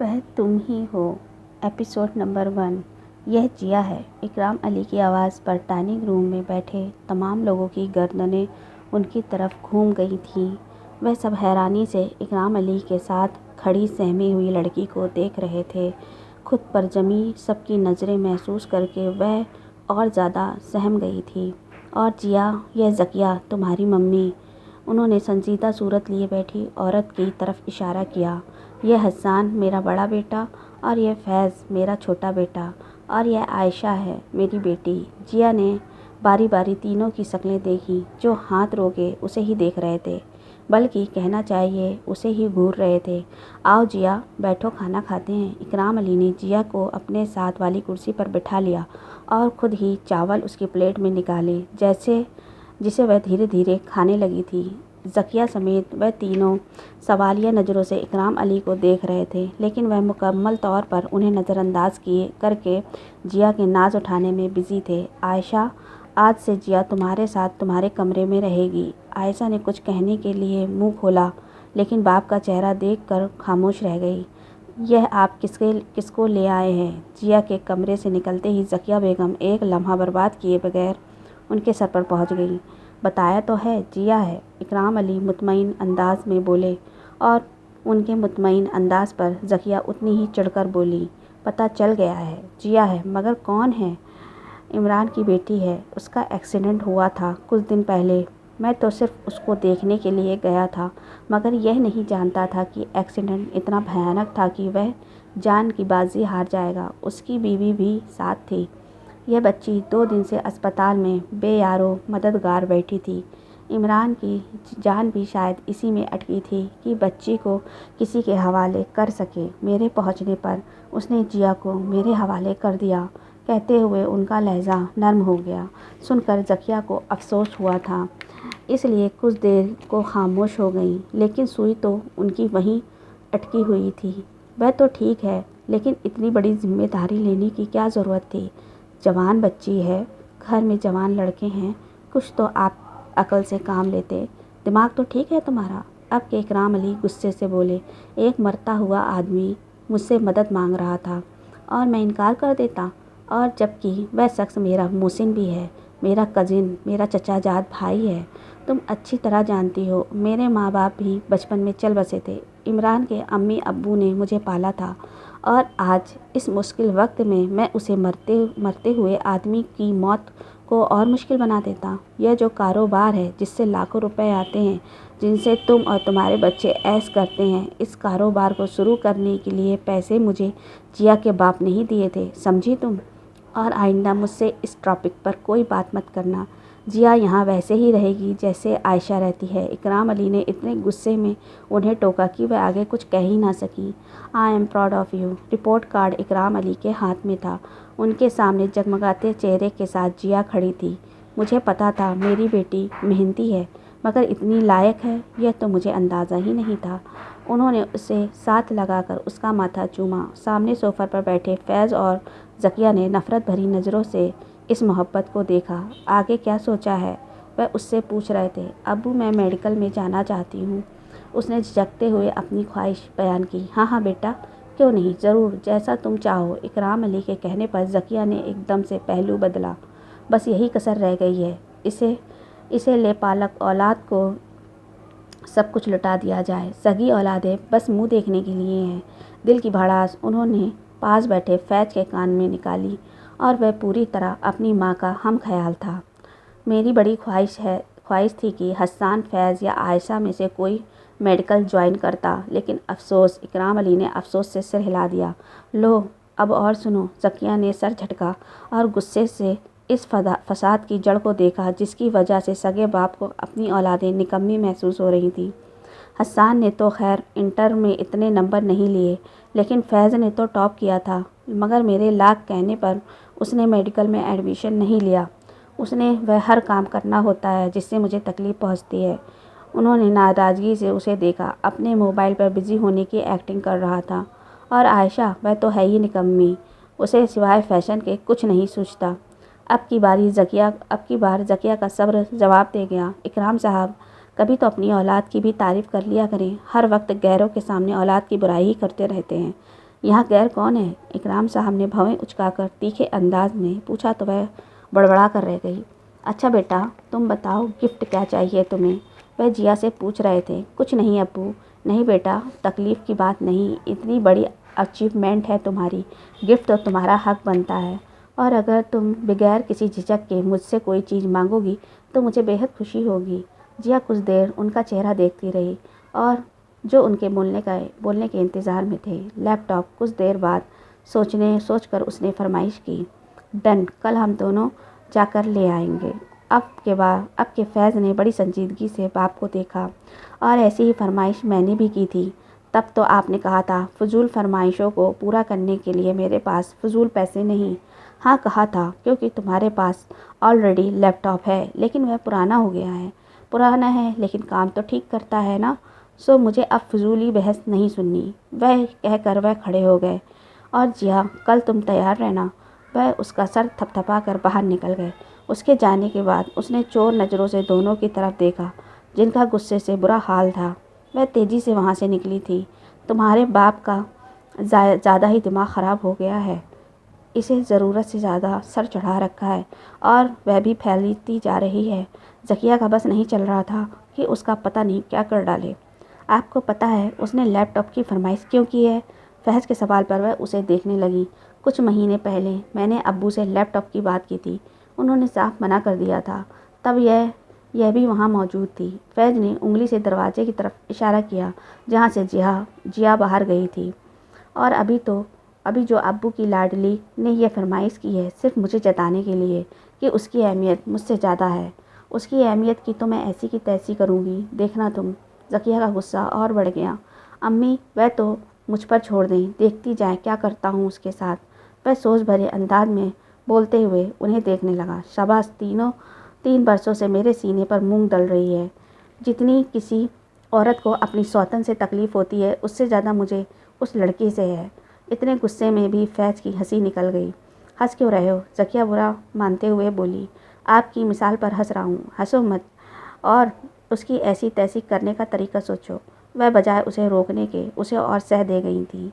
वह तुम ही हो। Episode number 1। यह जिया है। इकराम अली की आवाज़ पर डाइनिंग रूम में बैठे तमाम लोगों की गर्दनें उनकी तरफ घूम गई थीं। वह सब हैरानी से इकराम अली के साथ खड़ी सहमी हुई लड़की को देख रहे थे। खुद पर जमी सबकी नज़रें महसूस करके वह और ज़्यादा सहम गई थी। और जिया, यह ज़किया तुम्हारी मम्मी। उन्होंने संजीदा सूरत लिए बैठी औरत की तरफ इशारा किया। यह हसन मेरा बड़ा बेटा और यह फैज़ मेरा छोटा बेटा और यह आयशा है मेरी बेटी। जिया ने बारी बारी तीनों की शक्लें देखी जो हाथ रोके उसे ही देख रहे थे, बल्कि कहना चाहिए उसे ही घूर रहे थे। आओ जिया, बैठो, खाना खाते हैं। इकराम अली ने जिया को अपने साथ वाली कुर्सी पर बिठा लिया और खुद ही चावल उसकी प्लेट में निकाले जिसे वह धीरे धीरे खाने लगी थी। ज़किया समेत वह तीनों सवालिया नज़रों से इकराम अली को देख रहे थे, लेकिन वह मुकम्मल तौर पर उन्हें नज़रअंदाज करके जिया के नाज उठाने में बिज़ी थे। आयशा, आज से जिया तुम्हारे साथ तुम्हारे कमरे में रहेगी। आयशा ने कुछ कहने के लिए मुंह खोला, लेकिन बाप का चेहरा देखकर खामोश रह गई। यह आप किसको ले आए हैं? जिया के कमरे से निकलते ही ज़किया बेगम एक लम्हा बर्बाद किए बगैर उनके सर पर पहुंच गई। बताया तो है, जिया है। इकराम अली मुतमईन अंदाज में बोले और उनके मुतमईन अंदाज पर ज़किया उतनी ही चिढ़कर बोली, पता चल गया है, जिया है। मगर कौन है? इमरान की बेटी है। उसका एक्सीडेंट हुआ था कुछ दिन पहले। मैं तो सिर्फ उसको देखने के लिए गया था, मगर यह नहीं जानता था कि एक्सीडेंट इतना भयानक था कि वह जान की बाजी हार जाएगा। उसकी बीवी भी साथ थी। यह बच्ची 2 दिन से अस्पताल में बेयारो मददगार बैठी थी। इमरान की जान भी शायद इसी में अटकी थी कि बच्ची को किसी के हवाले कर सके। मेरे पहुंचने पर उसने जिया को मेरे हवाले कर दिया। कहते हुए उनका लहजा नर्म हो गया। सुनकर ज़किया को अफसोस हुआ था, इसलिए कुछ देर को खामोश हो गई, लेकिन सुई तो उनकी वहीं अटकी हुई थी। वह तो ठीक है, लेकिन इतनी बड़ी जिम्मेदारी लेने की क्या ज़रूरत थी? जवान बच्ची है, घर में जवान लड़के हैं, कुछ तो आप अकल से काम लेते। दिमाग तो ठीक है तुम्हारा। अब के इकराम अली गुस्से से बोले, एक मरता हुआ आदमी मुझसे मदद मांग रहा था और मैं इनकार कर देता, और जबकि वह शख्स मेरा मोहसिन भी है, मेरा कज़िन, मेरा चचाजाद भाई है। तुम अच्छी तरह जानती हो, मेरे माँ बाप भी बचपन में चल बसे थे। इमरान के अम्मी अब्बू ने मुझे पाला था, और आज इस मुश्किल वक्त में मैं उसे मरते हुए आदमी की मौत को और मुश्किल बना देता। यह जो कारोबार है जिससे लाखों रुपए आते हैं, जिनसे तुम और तुम्हारे बच्चे ऐश करते हैं, इस कारोबार को शुरू करने के लिए पैसे मुझे जिया के बाप नहीं दिए थे, समझी तुम? और आइंदा मुझसे इस टॉपिक पर कोई बात मत करना। जिया यहाँ वैसे ही रहेगी जैसे आयशा रहती है। इकराम अली ने इतने गुस्से में उन्हें टोका कि वह आगे कुछ कह ही ना सकी। I am proud of you. Report card इकराम अली के हाथ में था। उनके सामने जगमगाते चेहरे के साथ जिया खड़ी थी। मुझे पता था मेरी बेटी मेहनती है, मगर इतनी लायक है, यह तो मुझे अंदाज़ा ही नहीं था। उन्होंने उसे साथ लगाकर उसका माथा चूमा। सामने सोफ़ा पर बैठे फैज़ और ज़किया ने नफ़रत भरी नज़रों से इस मोहब्बत को देखा। आगे क्या सोचा है, वह उससे पूछ रहे थे। अब्बू, मैं मेडिकल में जाना चाहती हूँ। उसने झिझकते हुए अपनी ख्वाहिश बयान की। हाँ हाँ बेटा, क्यों नहीं, ज़रूर, जैसा तुम चाहो। इकराम अली के कहने पर ज़किया ने एकदम से पहलू बदला। बस यही कसर रह गई है, इसे ले पालक औलाद को सब कुछ लुटा दिया जाए। सगी औलादें बस मुंह देखने के लिए हैं। दिल की भड़ास उन्होंने पास बैठे फैज के कान में निकाली, और वह पूरी तरह अपनी माँ का हम ख्याल था। मेरी बड़ी ख्वाहिश थी कि हसन, फैज़ या आयशा में से कोई मेडिकल ज्वाइन करता, लेकिन अफसोस। इकराम अली ने अफसोस से सिर हिला दिया। लो, अब और सुनो। ज़किया ने सर झटका और गुस्से से इस फसाद की जड़ को देखा जिसकी वजह से सगे बाप को अपनी औलादें निकम्मी महसूस हो रही थी। हसन ने तो खैर इंटर में इतने नंबर नहीं लिए, लेकिन फैज़ ने तो टॉप किया था, मगर मेरे लाख कहने पर उसने मेडिकल में एडमिशन नहीं लिया। उसने वह हर काम करना होता है जिससे मुझे तकलीफ़ पहुंचती है। उन्होंने नाराज़गी से उसे देखा। अपने मोबाइल पर बिज़ी होने की एक्टिंग कर रहा था। और आयशा, वह तो है ही निकम्मी, उसे सिवाय फैशन के कुछ नहीं सूझता। अब की बार ज़किया का सब्र जवाब दे गया। इकराम साहब, कभी तो अपनी औलाद की भी तारीफ़ कर लिया करें। हर वक्त गैरों के सामने औलाद की बुराई ही करते रहते हैं। यहाँ गैर कौन है? इकराम साहब ने भवें उचकाकर तीखे अंदाज में पूछा तो वह बड़बड़ा कर रह गई। अच्छा बेटा, तुम बताओ गिफ्ट क्या चाहिए तुम्हें? वह जिया से पूछ रहे थे। कुछ नहीं अब्बू। नहीं बेटा, तकलीफ़ की बात नहीं, इतनी बड़ी अचीवमेंट है तुम्हारी, गिफ्ट तो तुम्हारा हक बनता है। और अगर तुम बगैर किसी झिझक के मुझसे कोई चीज़ मांगोगी तो मुझे बेहद खुशी होगी। जिया कुछ देर उनका चेहरा देखती रही और जो उनके बोलने के इंतज़ार में थे। लैपटॉप कुछ देर बाद सोचकर उसने फरमाइश की, डन, कल हम दोनों जाकर ले आएंगे। अब के फैज़ ने बड़ी संजीदगी से बाप को देखा। और ऐसी ही फरमाइश मैंने भी की थी। तब तो आपने कहा था फ़ुज़ूल फरमाइशों को पूरा करने के लिए मेरे पास फ़ुज़ूल पैसे नहीं। हाँ कहा था, क्योंकि तुम्हारे पास ऑलरेडी लैपटॉप है, लेकिन वह पुराना हो गया है। पुराना है लेकिन काम तो ठीक करता है ना, सो मुझे अब फ़िज़ूली बहस नहीं सुननी। वह कहकर वह खड़े हो गए। और जिया, कल तुम तैयार रहना। वह उसका सर थपथपा कर बाहर निकल गए। उसके जाने के बाद उसने चोर नज़रों से दोनों की तरफ देखा, जिनका गुस्से से बुरा हाल था। वह तेज़ी से वहाँ से निकली थी। तुम्हारे बाप का ज़्यादा ही दिमाग ख़राब हो गया है, इसे ज़रूरत से ज़्यादा सर चढ़ा रखा है और वह भी फैलती जा रही है। ज़किया का बस नहीं चल रहा था कि उसका पता नहीं क्या कर डाले। आपको पता है उसने लैपटॉप की फरमाइश क्यों की है? फहद के सवाल पर वह उसे देखने लगी। कुछ महीने पहले मैंने अब्बू से लैपटॉप की बात की थी, उन्होंने साफ मना कर दिया था। तब यह भी वहाँ मौजूद थी। फैज़ ने उंगली से दरवाजे की तरफ इशारा किया, जहाँ से जिया बाहर गई थी। और अभी जो अब्बू की लाडली ने यह फरमाइश की है, सिर्फ मुझे जताने के लिए कि उसकी अहमियत मुझसे ज़्यादा है। उसकी अहमियत की तो मैं ऐसी की तैसी करूँगी, देखना तुम। ज़किया का गुस्सा और बढ़ गया। अम्मी, वह तो मुझ पर छोड़ दें, देखती जाए क्या करता हूँ उसके साथ। वह सोच भरे अंदाज में बोलते हुए उन्हें देखने लगा। शाबाश, 3 बरसों से मेरे सीने पर मूंग डल रही है। जितनी किसी औरत को अपनी सौतन से तकलीफ़ होती है, उससे ज़्यादा मुझे उस लड़के से है। इतने गुस्से में भी फैज़ की हंसी निकल गई। हंस क्यों रहे हो? ज़किया बुरा मानते हुए बोली। आपकी मिसाल पर हंस रहा हूँ, हंसो मत। और उसकी ऐसी तैसी करने का तरीका सोचो। वह बजाय उसे रोकने के उसे और सह दे गई थी।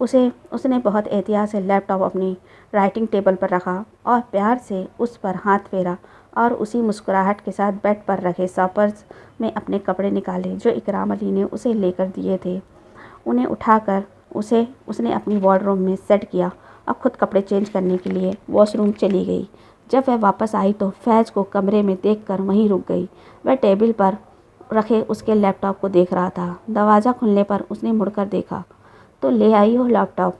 उसने बहुत एहतियात से लैपटॉप अपनी राइटिंग टेबल पर रखा और प्यार से उस पर हाथ फेरा और उसी मुस्कुराहट के साथ बेड पर रखे सॉपर्स में अपने कपड़े निकाले जो इकराम अली ने उसे लेकर दिए थे। उन्हें उठाकर उसने अपनी वार्डरोब में सेट किया और ख़ुद कपड़े चेंज करने के लिए वॉशरूम चली गई। जब वह वापस आई तो फैज़ को कमरे में देखकर वहीं रुक गई। वह टेबल पर रखे उसके लैपटॉप को देख रहा था। दरवाज़ा खुलने पर उसने मुड़कर देखा। तो ले आई हो लैपटॉप?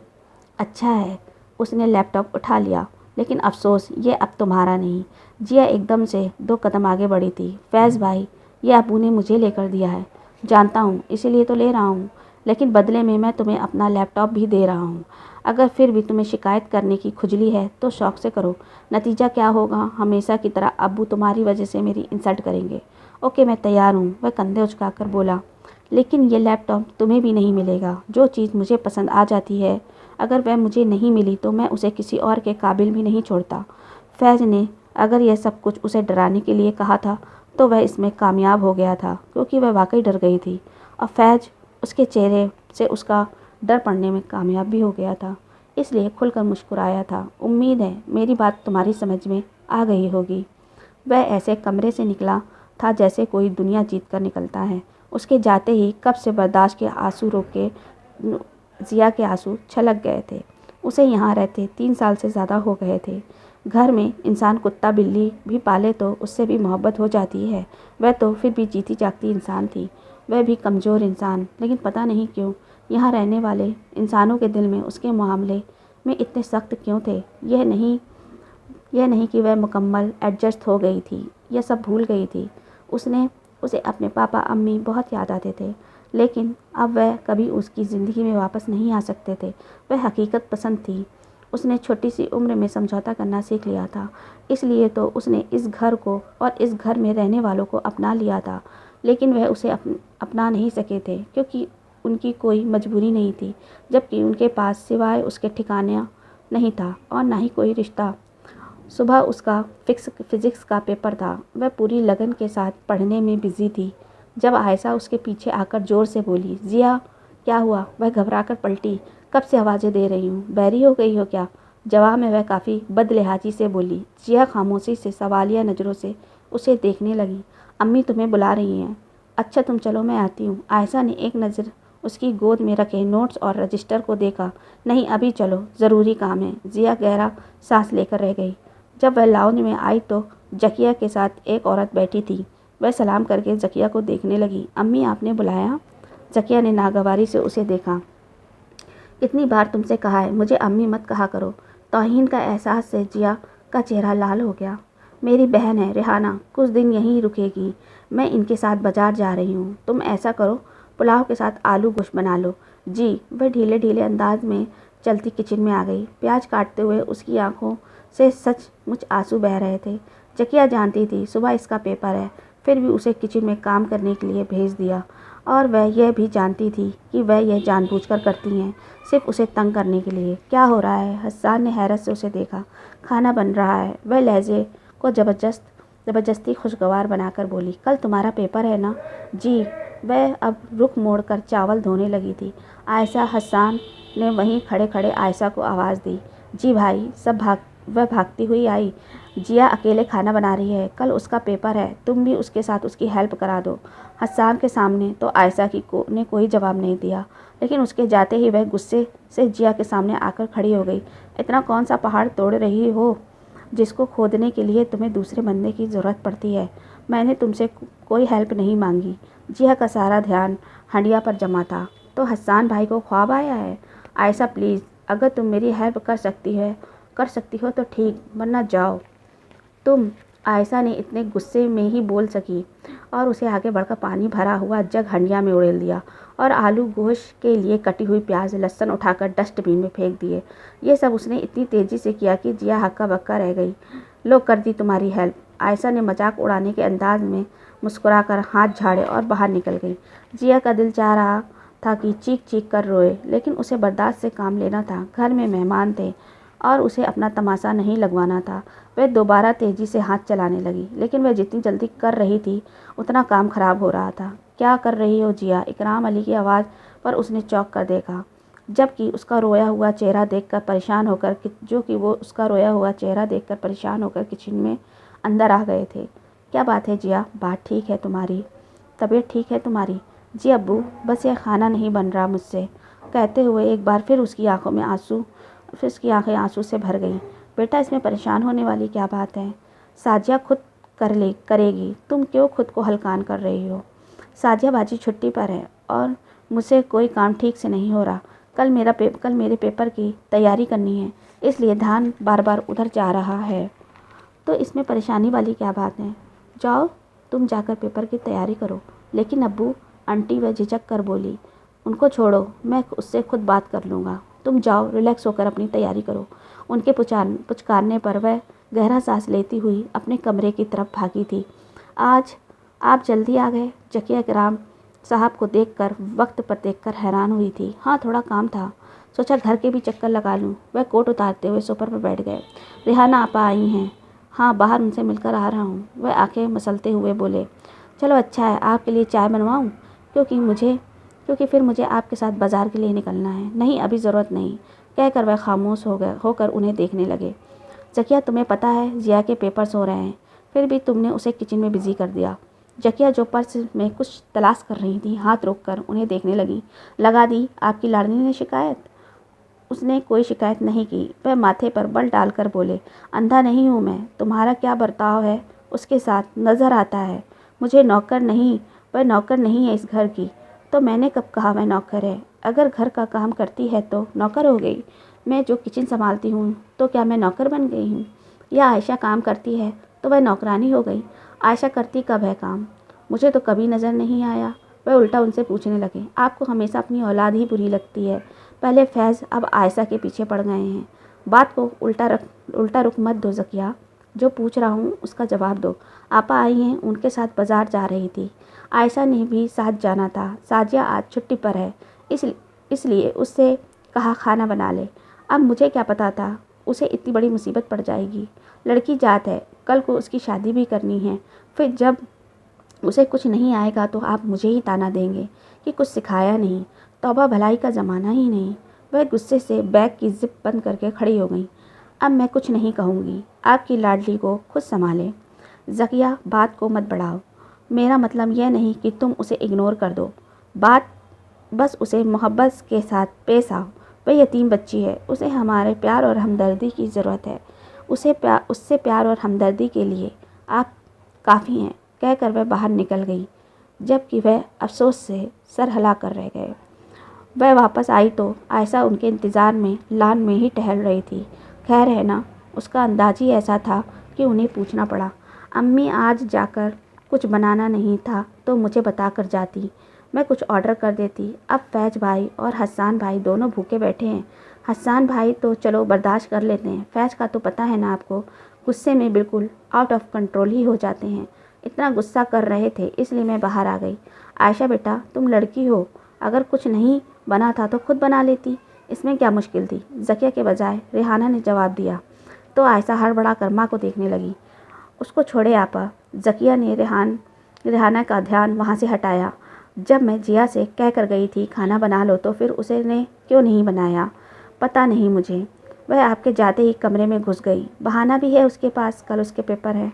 अच्छा है। उसने लैपटॉप उठा लिया, लेकिन अफसोस ये अब तुम्हारा नहीं। जिया एकदम से 2 कदम आगे बढ़ी थी। फैज़ भाई, ये अबू ने मुझे लेकर दिया है। जानता हूँ, इसीलिए तो ले रहा हूँ, लेकिन बदले में मैं तुम्हें अपना लैपटॉप भी दे रहा हूँ। अगर फिर भी तुम्हें शिकायत करने की खुजली है तो शौक़ से करो। नतीजा क्या होगा? हमेशा की तरह अब्बू तुम्हारी वजह से मेरी इंसल्ट करेंगे। ओके, मैं तैयार हूँ। वह कंधे उचकाकर बोला। लेकिन ये लैपटॉप तुम्हें भी नहीं मिलेगा। जो चीज़ मुझे पसंद आ जाती है, अगर वह मुझे नहीं मिली तो मैं उसे किसी और के काबिल भी नहीं छोड़ता। फैज़ ने अगर यह सब कुछ उसे डराने के लिए कहा था तो वह इसमें कामयाब हो गया था, क्योंकि वह वाकई डर गई थी और फैज़ उसके चेहरे से उसका डर पड़ने में कामयाब भी हो गया था, इसलिए खुलकर मुस्कुराया था। उम्मीद है मेरी बात तुम्हारी समझ में आ गई होगी। वह ऐसे कमरे से निकला था जैसे कोई दुनिया जीत कर निकलता है। उसके जाते ही कब से बर्दाश्त के आंसू रोके जिया के आंसू छलक गए थे। उसे यहाँ रहते 3 साल से ज़्यादा हो गए थे। घर में इंसान कुत्ता बिल्ली भी पाले तो उससे भी मोहब्बत हो जाती है। वह तो फिर भी जीती जागती इंसान थी, वह भी कमज़ोर इंसान, लेकिन पता नहीं क्यों यहाँ रहने वाले इंसानों के दिल में उसके मामले में इतने सख्त क्यों थे। यह नहीं कि वह मुकम्मल एडजस्ट हो गई थी, यह सब भूल गई थी। उसे अपने पापा अम्मी बहुत याद आते थे, लेकिन अब वह कभी उसकी ज़िंदगी में वापस नहीं आ सकते थे। वह हकीकत पसंद थी। उसने छोटी सी उम्र में समझौता करना सीख लिया था, इसलिए तो उसने इस घर को और इस घर में रहने वालों को अपना लिया था। लेकिन वह उसे अपना नहीं सके थे, क्योंकि उनकी कोई मजबूरी नहीं थी, जबकि उनके पास सिवाय उसके ठिकाना नहीं था और ना ही कोई रिश्ता। सुबह उसका फिज़िक्स का पेपर था। वह पूरी लगन के साथ पढ़ने में बिज़ी थी जब आयशा उसके पीछे आकर ज़ोर से बोली, जिया क्या हुआ? वह घबराकर पलटी। कब से आवाज़ें दे रही हूँ, बहरी हो गई हो क्या? जवाब में वह काफ़ी बदलिहाजी से बोली। जिया खामोशी से सवालिया नज़रों से उसे देखने लगी। अम्मी तुम्हें बुला रही हैं। अच्छा तुम चलो, मैं आती हूँ। आयशा ने एक नज़र उसकी गोद में रखे नोट्स और रजिस्टर को देखा। नहीं अभी चलो, ज़रूरी काम है। जिया गहरा सांस लेकर रह गई। जब वह लाउंज में आई तो जकिया के साथ एक औरत बैठी थी। वह सलाम करके जकिया को देखने लगी। अम्मी आपने बुलाया? जकिया ने नागवारी से उसे देखा। कितनी बार तुमसे कहा है मुझे अम्मी मत कहा करो। तौहीन का एहसास से जिया का चेहरा लाल हो गया। मेरी बहन है रेहाना, कुछ दिन यहीं रुकेगी। मैं इनके साथ बाजार जा रही हूँ। तुम ऐसा करो, पुलाव के साथ आलू गोश्त बना लो। जी। वह ढीले ढीले अंदाज में चलती किचन में आ गई। प्याज काटते हुए उसकी आंखों से सचमुच आंसू बह रहे थे। जकिया जानती थी सुबह इसका पेपर है, फिर भी उसे किचन में काम करने के लिए भेज दिया। और वह यह भी जानती थी कि वह यह जानबूझकर करती हैं, सिर्फ उसे तंग करने के लिए। क्या हो रहा है? हसन ने हैरत से उसे देखा। खाना बन रहा है। वह लहजे को ज़बरदस्ती खुशगवार बनाकर बोली। कल तुम्हारा पेपर है ना? जी। वह अब रुख मोड़कर चावल धोने लगी थी। आयशा। हसन ने वहीं खड़े खड़े आयशा को आवाज़ दी। जी भाई। वह भागती हुई आई। जिया अकेले खाना बना रही है, कल उसका पेपर है, तुम भी उसके साथ उसकी हेल्प करा दो। हसन के सामने तो आयशा ने कोई जवाब नहीं दिया, लेकिन उसके जाते ही वह गुस्से से जिया के सामने आकर खड़ी हो गई। इतना कौन सा पहाड़ तोड़ रही हो जिसको खोदने के लिए तुम्हें दूसरे बंदे की ज़रूरत पड़ती है? मैंने तुमसे कोई हेल्प नहीं मांगी। जिया का सारा ध्यान हंडिया पर जमा था। तो हसन भाई को ख्वाब आया है? आयशा प्लीज़, अगर तुम मेरी हेल्प कर सकती हो तो ठीक, वरना जाओ तुम। आयशा ने इतने गुस्से में ही बोल सकी और उसे आगे बढ़कर पानी भरा हुआ जग हंडिया में उड़ेल दिया और आलू गोश्त के लिए कटी हुई प्याज लहसुन उठाकर डस्टबिन में फेंक दिए। ये सब उसने इतनी तेज़ी से किया कि जिया हक्का बक्का रह गई। लो कर दी तुम्हारी हेल्प। आयशा ने मजाक उड़ाने के अंदाज में मुस्कुराकर हाथ झाड़े और बाहर निकल गई। जिया का दिल चाह रहा था कि चीख चीख कर रोए, लेकिन उसे बर्दाश्त से काम लेना था। घर में मेहमान थे और उसे अपना तमाशा नहीं लगवाना था। वह दोबारा तेज़ी से हाथ चलाने लगी, लेकिन वह जितनी जल्दी कर रही थी उतना काम खराब हो रहा था। क्या कर रही हो जिया? इकराम अली की आवाज़ पर उसने चौंक कर देखा, जबकि उसका रोया हुआ चेहरा देखकर परेशान होकर किचन में अंदर आ गए थे। क्या बात है जिया? बात ठीक है तुम्हारी? तबीयत ठीक है तुम्हारी? जी अब्बू, बस यह खाना नहीं बन रहा मुझसे, कहते हुए एक बार फिर उसकी आंखें आंसू से भर गईं। बेटा, इसमें परेशान होने वाली क्या बात है? साजिया खुद करेगी, तुम क्यों खुद को हलकान कर रही हो? साजिया बाजी छुट्टी पर है और मुझसे कोई काम ठीक से नहीं हो रहा। कल मेरे पेपर की तैयारी करनी है, इसलिए ध्यान बार बार उधर जा रहा है। तो इसमें परेशानी वाली क्या बात है? जाओ तुम जाकर पेपर की तैयारी करो। लेकिन अब्बू, आंटी वह झिझक कर बोली। उनको छोड़ो, मैं उससे खुद बात कर लूँगा। तुम जाओ, रिलैक्स होकर अपनी तैयारी करो। उनके पुचकारने पर वह गहरा सांस लेती हुई अपने कमरे की तरफ भागी थी। आज आप जल्दी आ गए? जकिया इकराम साहब को वक्त पर देखकर हैरान हुई थी। हाँ, थोड़ा काम था, सोचा घर के भी चक्कर लगा लूँ। वह कोट उतारते हुए सोफे पर बैठ गए। रेहाना आपा आई हैं? हाँ, बाहर उनसे मिलकर आ रहा हूँ, वह आंखें मसलते हुए बोले। चलो अच्छा है, आपके लिए चाय बनवाऊँ? क्योंकि फिर मुझे आपके साथ बाज़ार के लिए निकलना है। नहीं, अभी ज़रूरत नहीं, कहकर वह खामोश होकर उन्हें देखने लगे। जकिया, तुम्हें पता है जिया के पेपर्स हो रहे हैं, फिर भी तुमने उसे किचन में बिजी कर दिया। जकिया, जो पर्स में कुछ तलाश कर रही थी, हाथ रोककर उन्हें देखने लगी। लगा दी आपकी लाडली ने शिकायत? उसने कोई शिकायत नहीं की, वह माथे पर बल डालकर बोले। अंधा नहीं हूँ मैं, तुम्हारा क्या बर्ताव है उसके साथ नज़र आता है। वह नौकर नहीं है इस घर की। तो मैंने कब कहा वह नौकर है? अगर घर का काम करती है तो नौकर हो गई। मैं जो किचन संभालती हूँ तो क्या मैं नौकर बन गई हूँ? या आयशा काम करती है तो वह नौकरानी हो गई? आयशा करती कब है काम? मुझे तो कभी नज़र नहीं आया। वह उल्टा उनसे पूछने लगे। आपको हमेशा अपनी औलाद ही बुरी लगती है। पहले फैज़, अब आयशा के पीछे पड़ गए हैं। बात को उल्टा रुख मत दो जकिया, जो पूछ रहा हूँ उसका जवाब दो। आपा आई हैं, उनके साथ बाज़ार जा रही थी। आयशा ने भी साथ जाना था। साजिया आज छुट्टी पर है, इसलिए उससे कहा खाना बना ले। अब मुझे क्या पता था उसे इतनी बड़ी मुसीबत पड़ जाएगी। लड़की जात है, कल को उसकी शादी भी करनी है। फिर जब उसे कुछ नहीं आएगा तो आप मुझे ही ताना देंगे कि कुछ सिखाया नहीं। तौबा, भलाई का ज़माना ही नहीं। वह गुस्से से बैग की जिप बंद करके खड़ी हो गई। अब मैं कुछ नहीं कहूँगी, आपकी लाडली को खुद संभालें। ज़किया, बात को मत बढ़ाओ। मेरा मतलब यह नहीं कि तुम उसे इग्नोर कर दो। बस उसे मोहब्बत के साथ पेश आओ। वह यतीम बच्ची है, उसे हमारे प्यार और हमदर्दी की ज़रूरत है। उससे प्यार और हमदर्दी के लिए आप काफ़ी हैं, कहकर वह बाहर निकल गई, जबकि वह अफसोस से सर हिला कर रह गए। वह वापस आई तो आयशा उनके इंतज़ार में लान में ही टहल रही थी। खैर है ना? उसका अंदाज ही ऐसा था कि उन्हें पूछना पड़ा। अम्मी, आज जाकर कुछ बनाना नहीं था तो मुझे बता कर जाती, मैं कुछ ऑर्डर कर देती। अब फैज भाई और हसन भाई दोनों भूखे बैठे हैं। हसन भाई तो चलो बर्दाश्त कर लेते हैं, फैज का तो पता है ना आपको, गुस्से में बिल्कुल आउट ऑफ कंट्रोल ही हो जाते हैं। इतना गुस्सा कर रहे थे इसलिए मैं बाहर आ गई। आयशा बेटा, तुम लड़की हो, अगर कुछ नहीं बना था तो खुद बना लेती, इसमें क्या मुश्किल थी? ज़किया के बजाय रेहाना ने जवाब दिया। तो आयशा हड़बड़ा कर माँ को देखने लगी। उसको छोड़े आपा। ज़किया ने रेहाना का ध्यान वहाँ से हटाया। जब मैं जिया से कह कर गई थी खाना बना लो तो फिर उसने क्यों नहीं बनाया? पता नहीं मुझे, वह आपके जाते ही कमरे में घुस गई। बहाना भी है उसके पास, कल उसके पेपर है।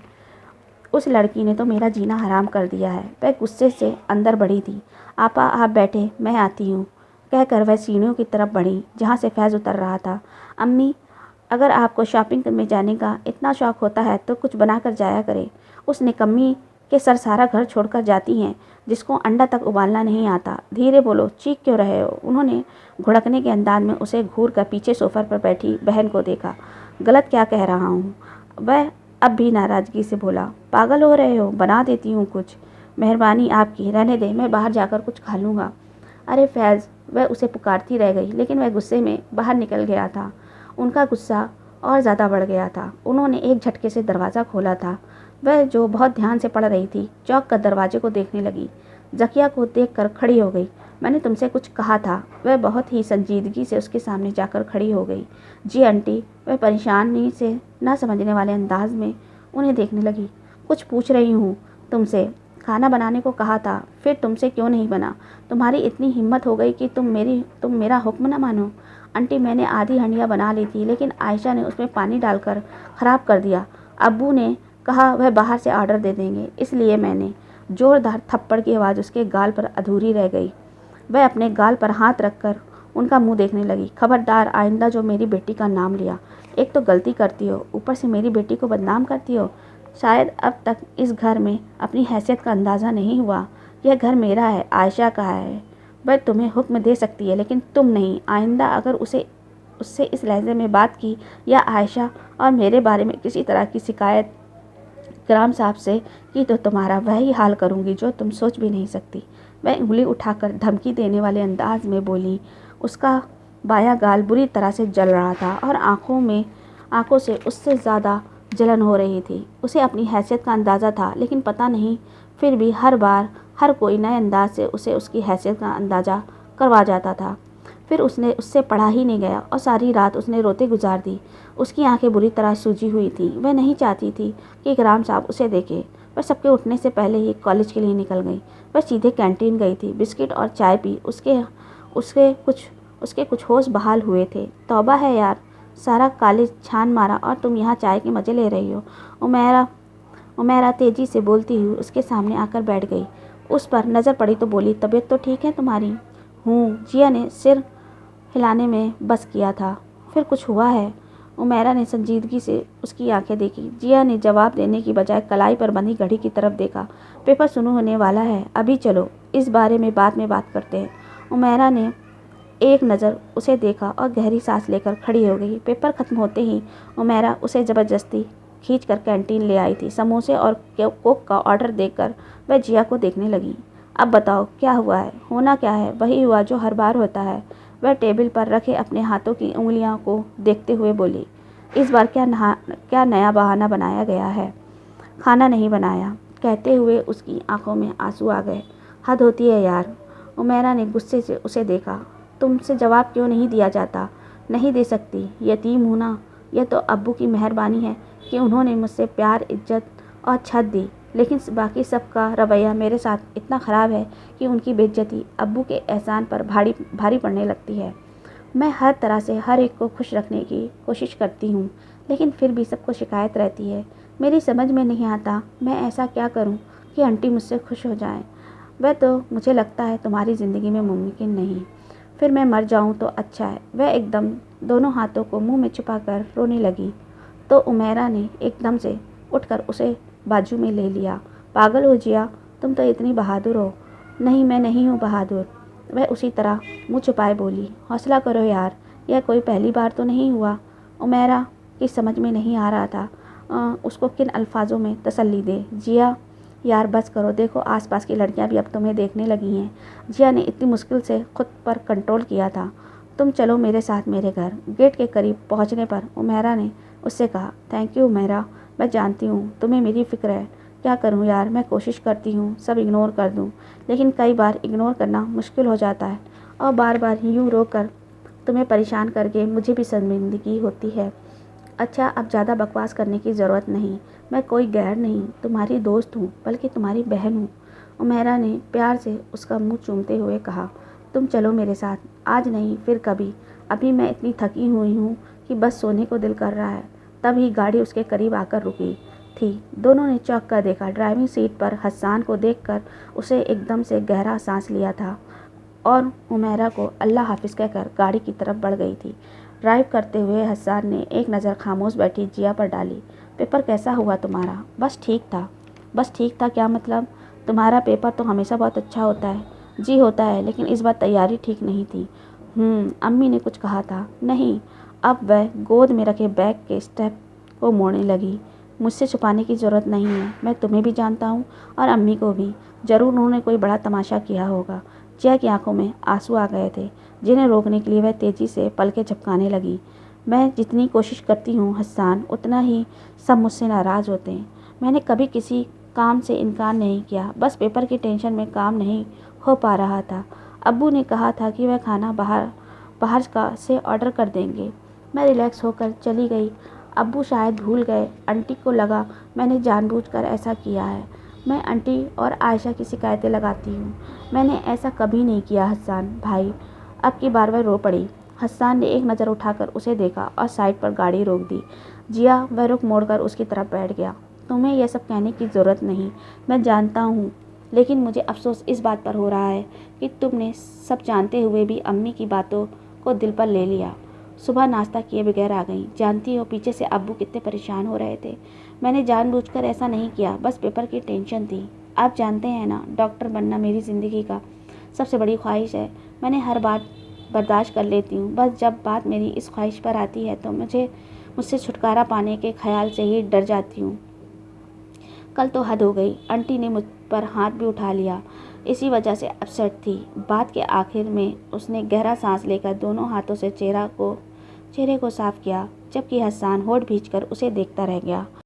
उस लड़की ने तो मेरा जीना हराम कर दिया है। वह गुस्से से अंदर बढ़ी थी। आपा आप बैठे, मैं आती हूँ, कहकर वह सीढ़ियों की तरफ बढ़ी जहाँ से फैज़ उतर रहा था। अम्मी, अगर आपको शॉपिंग में जाने का इतना शौक़ होता है तो कुछ बना कर जाया करे। उस निकम्मी के सर सारा घर छोड़कर जाती हैं, जिसको अंडा तक उबालना नहीं आता। धीरे बोलो, चीख क्यों रहे हो? उन्होंने घुड़कने के अंदाज में उसे घूर कर पीछे सोफा पर बैठी बहन को देखा। गलत क्या कह रहा हूँ? वह अब भी नाराज़गी से बोला। पागल हो रहे हो? बना देती हूँ कुछ। मेहरबानी आपकी, रहने दे, मैं बाहर जाकर कुछ खा लूँगा। अरे फैज़, वह उसे पुकारती रह गई, लेकिन वह गुस्से में बाहर निकल गया था। उनका गुस्सा और ज़्यादा बढ़ गया था। उन्होंने एक झटके से दरवाज़ा खोला था। वह जो बहुत ध्यान से पढ़ रही थी, चौंक कर दरवाजे को देखने लगी। ज़किया को देखकर खड़ी हो गई। मैंने तुमसे कुछ कहा था। वह बहुत ही संजीदगी से उसके सामने जाकर खड़ी हो गई। जी आंटी। वह परेशानी से ना समझने वाले अंदाज में उन्हें देखने लगी। कुछ पूछ रही हूँ तुमसे। खाना बनाने को कहा था, फिर तुमसे क्यों नहीं बना? तुम्हारी इतनी हिम्मत हो गई कि तुम मेरा हुक्म न मानो? आंटी, मैंने आधी हंडिया बना ली थी, लेकिन आयशा ने उसमें पानी डालकर ख़राब कर दिया। अब्बू ने कहा वह बाहर से ऑर्डर दे देंगे, इसलिए मैंने। ज़ोरदार थप्पड़ की आवाज़ उसके गाल पर अधूरी रह गई। वह अपने गाल पर हाथ रखकर उनका मुंह देखने लगी। खबरदार, आइंदा जो मेरी बेटी का नाम लिया, एक तो गलती करती हो, ऊपर से मेरी बेटी को बदनाम करती हो। शायद अब तक इस घर में अपनी हैसियत का अंदाज़ा नहीं हुआ। यह घर मेरा है, आयशा का है। वह तुम्हें हुक्म दे सकती है, लेकिन तुम नहीं। आइंदा अगर उससे इस लहजे में बात की या आयशा और मेरे बारे में किसी तरह की शिकायत ग्राम साहब से की तो तुम्हारा वही हाल करूंगी जो तुम सोच भी नहीं सकती। वह उंगली उठाकर धमकी देने वाले अंदाज में बोली। उसका बायां गाल बुरी तरह से जल रहा था और आंखों से उससे ज़्यादा जलन हो रही थी। उसे अपनी हैसियत का अंदाज़ा था, लेकिन पता नहीं फिर भी हर बार हर कोई नए अंदाज से उसे उसकी हैसियत का अंदाज़ा करवा जाता था। फिर उससे पढ़ा ही नहीं गया और सारी रात उसने रोते गुजार दी। उसकी आंखें बुरी तरह सूजी हुई थी। वह नहीं चाहती थी कि इकराम साहब उसे देखे। वह सबके उठने से पहले ही कॉलेज के लिए निकल गई। वह सीधे कैंटीन गई थी, बिस्किट और चाय पी। उसके कुछ होश बहाल हुए थे। तौबा है यार, सारा कॉलेज छान मारा और तुम यहाँ चाय के मज़े ले रही हो। उमेरा तेज़ी से बोलती हुई उसके सामने आकर बैठ गई। उस पर नज़र पड़ी तो बोली, तबीयत तो ठीक है तुम्हारी? हूँ, जिया ने सिर हिलाने में बस किया था। फिर कुछ हुआ है? उमेरा ने संजीदगी से उसकी आंखें देखी। जिया ने जवाब देने की बजाय कलाई पर बंधी घड़ी की तरफ देखा। पेपर शुरू होने वाला है, अभी चलो, इस बारे में बाद में बात करते हैं। उमेरा ने एक नज़र उसे देखा और गहरी सांस लेकर खड़ी हो गई। पेपर ख़त्म होते ही उमेरा उसे ज़बरदस्ती खींचकर कैंटीन ले आई थी। समोसे और कोक का ऑर्डर देकर वह जिया को देखने लगी। अब बताओ क्या हुआ है? होना क्या है? वही हुआ जो हर बार होता है। वह टेबल पर रखे अपने हाथों की उंगलियों को देखते हुए बोली। इस बार क्या नया बहाना बनाया गया है? खाना नहीं बनाया, कहते हुए उसकी आंखों में आंसू आ गए। हद होती है यार। उमेरा ने गुस्से से उसे देखा। तुमसे जवाब क्यों नहीं दिया जाता? नहीं दे सकती, यतीम हूँ ना। यह तो अब्बू की मेहरबानी है कि उन्होंने मुझसे प्यार, इज्जत और छत दी, लेकिन बाकी सबका रवैया मेरे साथ इतना ख़राब है कि उनकी बेइज्जती अब्बू के एहसान पर भारी पड़ने लगती है। मैं हर तरह से हर एक को खुश रखने की कोशिश करती हूँ, लेकिन फिर भी सबको शिकायत रहती है। मेरी समझ में नहीं आता मैं ऐसा क्या करूँ कि आंटी मुझसे खुश हो जाएं। वह तो मुझे लगता है तुम्हारी ज़िंदगी में मुमकिन नहीं। फिर मैं मर जाऊँ तो अच्छा है। वह एकदम दोनों हाथों को मुंह में छुपाकर रोने लगी तो उमेरा ने एकदम से उठकर उसे बाजू में ले लिया। पागल हो जिया, तुम तो इतनी बहादुर हो। नहीं, मैं नहीं हूँ बहादुर, वह उसी तरह मुँह छुपाए बोली। हौसला करो यार, यह कोई पहली बार तो नहीं हुआ। उमेरा की समझ में नहीं आ रहा था उसको किन अल्फाजों में तसल्ली दे। जिया यार बस करो, देखो आसपास की लड़कियां भी अब तुम्हें देखने लगी हैं। जिया ने इतनी मुश्किल से खुद पर कंट्रोल किया था। तुम चलो मेरे साथ मेरे घर। गेट के करीब पहुंचने पर उमेरा ने उससे कहा, थैंक यू उमेरा, मैं जानती हूँ तुम्हें मेरी फ़िक्र है। क्या करूँ यार, मैं कोशिश करती हूँ सब इग्नोर कर दूँ, लेकिन कई बार इग्नोर करना मुश्किल हो जाता है और बार बार यूँ रो कर तुम्हें परेशान करके मुझे भी शर्मिंदगी होती है। अच्छा, अब ज़्यादा बकवास करने की ज़रूरत नहीं। मैं कोई गैर नहीं, तुम्हारी दोस्त हूँ, बल्कि तुम्हारी बहन हूँ। उमेरा ने प्यार से उसका मुंह चूमते हुए कहा, तुम चलो मेरे साथ, आज नहीं फिर कभी। अभी मैं इतनी थकी हुई हूँ कि बस सोने को दिल कर रहा है। तभी गाड़ी उसके करीब आकर रुकी थी। दोनों ने चौंक कर देखा। ड्राइविंग सीट पर हसन को देखकर उसे एकदम से गहरा सांस लिया था और उमेरा को अल्लाह हाफिज़ कहकर गाड़ी की तरफ बढ़ गई थी। ड्राइव करते हुए हसन ने एक नज़र खामोश बैठी जिया पर डाली। पेपर कैसा हुआ तुम्हारा? बस ठीक था। बस ठीक था क्या मतलब? तुम्हारा पेपर तो हमेशा बहुत अच्छा होता है। जी होता है, लेकिन इस बार तैयारी ठीक नहीं थी। अम्मी ने कुछ कहा था? नहीं। अब वह गोद में रखे बैग के स्टेप को मोड़ने लगी। मुझसे छुपाने की ज़रूरत नहीं है, मैं तुम्हें भी जानता हूँ और अम्मी को भी। ज़रूर उन्होंने कोई बड़ा तमाशा किया होगा। जिया की आंखों में आंसू आ गए थे, जिन्हें रोकने के लिए वह तेज़ी से पलकें झपकाने लगी। मैं जितनी कोशिश करती हूँ हसन, उतना ही सब मुझसे नाराज़ होते हैं। मैंने कभी किसी काम से इनकार नहीं किया, बस पेपर की टेंशन में काम नहीं हो पा रहा था। अब्बू ने कहा था कि वह खाना बाहर बाहर का से ऑर्डर कर देंगे। मैं रिलैक्स होकर चली गई। अब्बू शायद भूल गए। आंटी को लगा मैंने जानबूझकर ऐसा किया है। मैं आंटी और आयशा की शिकायतें लगाती हूँ। मैंने ऐसा कभी नहीं किया हसन भाई। अब की बार वह रो पड़ी। हसन ने एक नज़र उठाकर उसे देखा और साइड पर गाड़ी रोक दी। जिया वह रुख मोड़कर उसकी तरफ बैठ गया। तुम्हें यह सब कहने की ज़रूरत नहीं, मैं जानता हूँ, लेकिन मुझे अफसोस इस बात पर हो रहा है कि तुमने सब जानते हुए भी अम्मी की बातों को दिल पर ले लिया। सुबह नाश्ता किए बगैर आ गई। जानती हो पीछे से अब्बू कितने परेशान हो रहे थे। मैंने जानबूझकर ऐसा नहीं किया, बस पेपर की टेंशन थी। आप जानते हैं ना, डॉक्टर बनना मेरी ज़िंदगी का सबसे बड़ी ख्वाहिश है। मैंने हर बात बर्दाश्त कर लेती हूँ, बस जब बात मेरी इस ख्वाहिश पर आती है तो मुझसे छुटकारा पाने के ख्याल से ही डर जाती हूँ। कल तो हद हो गई, आंटी ने मुझ पर हाथ भी उठा लिया। इसी वजह से अपसेट थी। बात के आखिर में उसने गहरा सांस लेकर दोनों हाथों से चेहरे को साफ किया, जबकि हसन होठ भींचकर उसे देखता रह गया।